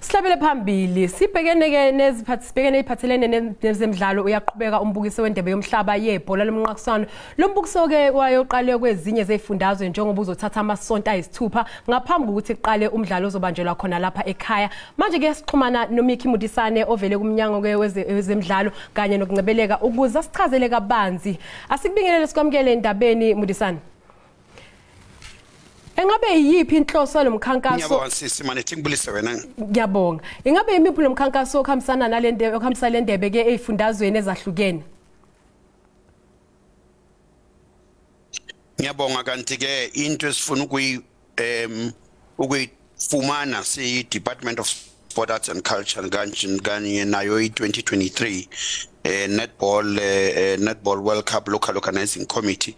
Sihlabele phambili sibhekene eziphathelene nezemidlalo uyaqhubeka umbukiso wendebe yomhlaba yebhola lomqakiswano lombukiso ke wayo uqale kwezinye zezifundazwe njengoba uzothatha amasonto ayisithupha ngaphambu ukuthi kuqale umdlalo ozobanjelwa khona lapha ekhaya. Manje ke sixhumana Modisane ovele kumnyango ke wezemidlalo kanye nokungcebeleka ukuze sichazele kabanzi. Asikubingelele sikwamukele endabeni Modisane. Engabe yiphi inhloso lomkhankaso? Ngiyabonga sisi manje ngibulise wena. Ngiyabonga. Ingabe yimiphi lomkhankaso okhambisana nalendebe okhambisa lendebe ke ezifundazweni ezahlukene? Ngiyabonga kanti ke into esifuna ukuyifumana si Department of Sport Arts and Culture kanye nayo i2023 netball World Cup local organizing committee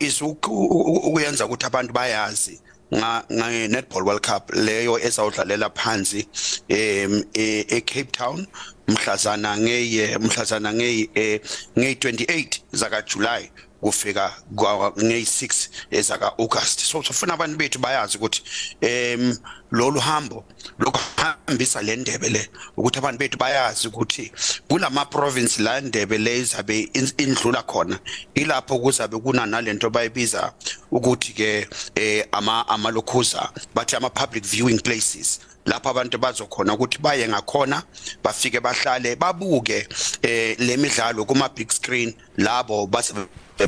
is ukuyenza ukuthi abantu bayazi nga netball World Cup leyo ezawudlalela phansi Cape Town mhlazana nge28 zaka July kufika nge6 ezaka August. So sifuna abantu bethu bayazi ukuthi lolu hambo lokuhambisa le ndebe le ukuthi abantu bethu bayazi ukuthi kulama province la ndebe lezabe indlula khona ilapho kuzabe kuna nalento bayibiza ukuthi ke amalokhuza bathi ama public viewing places lapha abantu bazokhona ukuthi baye ngakhona bafike bahlale babuke le midlalo kuma big screen labo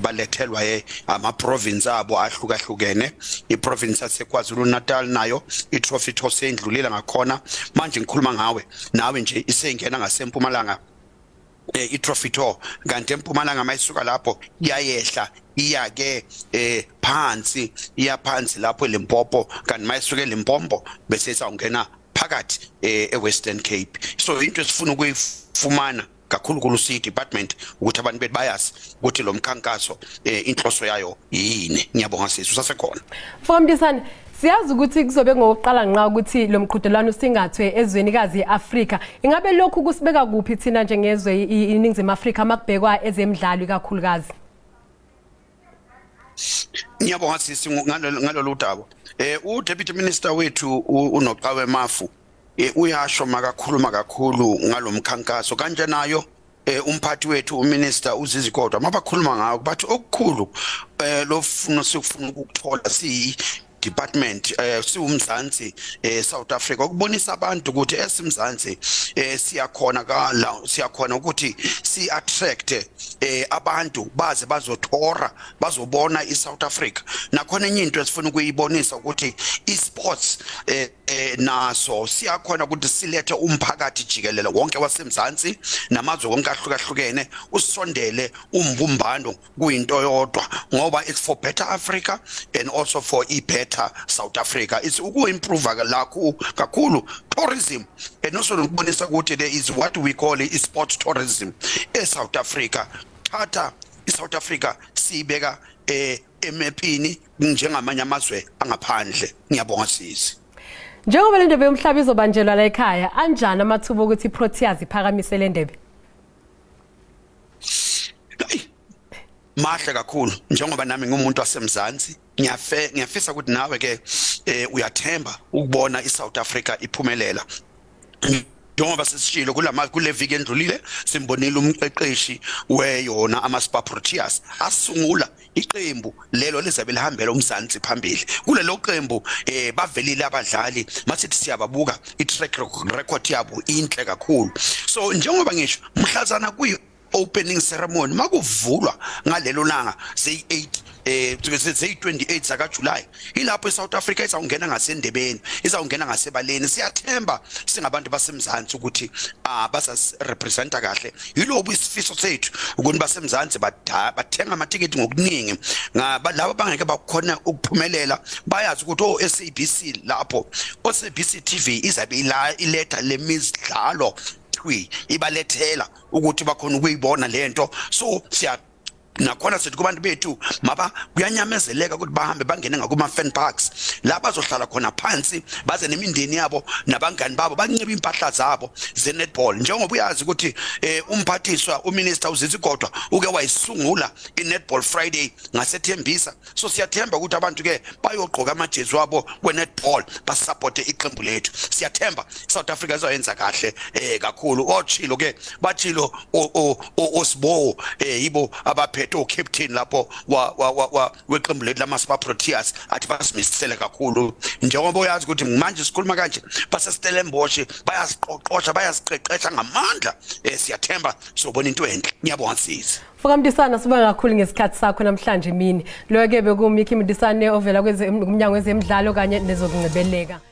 balethelwa ama province abo ahlukahlukene. I-province yaseKwaZulu Natal nayo i-trophy toss endlulile ngakhona manje ngikhuluma ngawe nawe nje isengena ngasempumalanga i-trophy tour kanti empumalanga mayisuka lapho iyayehla iyake phansi lapho eLimpopo kanti mayisuke eLimpopo bese sawungena phakathi eWestern Cape. So into esifuna ukuyifumana kakhulu si department ukuthi abantu bethu bayazi ukuthi lo mkhankaso inhloso yayo yini. Ngiyabonga sisi usasekhona. Modisane, siyazi ukuthi kuzobe ngokuqala nqa ukuthi lo mqhudelwano singathwe ezwenikazi eAfrika. Ingabe lokhu kusibeka kuphi thina njengezwe iningizimu Afrika makubhekwa ezemidlalo kakhulukazi? Ngiyabonga sisi ngalolu daba. U-Deputy Minister wethu uNoqawe Mafu uyasho makakhuluma kakhulu ngalomkhankaso kanje nayo umphathi wethu uminister uzizikodwa mabakhuluma ngawo bathi okukhulu sifuna ukuthola si department siwumzansi South Africa ukubonisa abantu ukuthi esimzansi siyakhona ukuthi si attract abantu baze bazothora bazobona iSouth Africa. Nakhona enye into esifuna ukuyibonisa ukuthi esports naso siyakhona ukuthi silethe umphakathi jikelele wonke wasemzansi namazwe wonke ahlukahlukene usondele umbumbano kuyinto yodwa ngoba it's for better Africa and also for a better South Africa. It's uku-improve kakhulu tourism and also ukubonisa ukuthi there is what we call sport tourism South Africa. Thatha iSouth Africa sibeka emapini njengamanye amazwe angaphandle. Ngiyabonga sisi. Njengoba le ndebe yomhlaba izobanjelwa la ekhaya anjani amathuba ukuthi iProteas iphakamise le ndebe? Mahle kakhulu njengoba nami ngumuntu wasemzansi ngiyafisa ukuthi nawe ke uyathemba ukubona iSouth Africa iphumelela. Njengoba sesishilo kule viki endlulile simbonile umqeqeshi weyona Proteas asungula iqembu lelo lizabe lihambela umzansi phambili. Kulelo qembu bavelile abadlali masithi siyababuka i-track record yabo inhle kakhulu. So njengoba ngisho mhlazana kuyi opening ceremony makuvulwa ngalelo langa zey8 28 zaka July ilapho eSouth Africa izawungena ngasendebeni izawungena ngasebaleni. Siyathemba singabantu basemzansi ukuthi basa representa kahle yilobu isifiso sethu ukuthi basemzansi bathenga amatiketi ngokuningi labo bangeke bakhona ukuphumelela bayazi ukuthi SABC lapho SABC TV izabe iletha lemidlalo ibalethela ukuthi bakhona ukuyibona lento. So nakhona sithi kubantu bethu maba kuyanyamezeleka ukuthi bahambe bangene ngakuma fan parks la bazohlala khona phansi baze nemindeni yabo nabangani babo bancibe impahla zabo ze netball njengoba uyazi ukuthi umphathiswa uminister uZizigodwa uke wayisungula iNetball Friday ngaseThembisa so siyathemba ukuthi abantu ke bayogqoka amajezi wabo kweNetball basupport iqembu lethu siyathemba South Africa izoyenza kahle kakhulu ochilo ke bachilo osbo yibo abaphethe ucaptain lapho weqembu lethu lamaSuper Proteas athi basimisele kakhulu njengoba uyazi ukuthi manje sikhuluma kanje baseStellenbosch bayasiqoqosha bayasiqeqesha ngamandla siyathemba sobona into enhle ngiyabonga sisi Modisane sibonga kakhulu ngesikhathi sakho namhlanje imini lo ke bekumikhi Modisane ovela umnyango wezemidlalo kanye nezokungcebeleka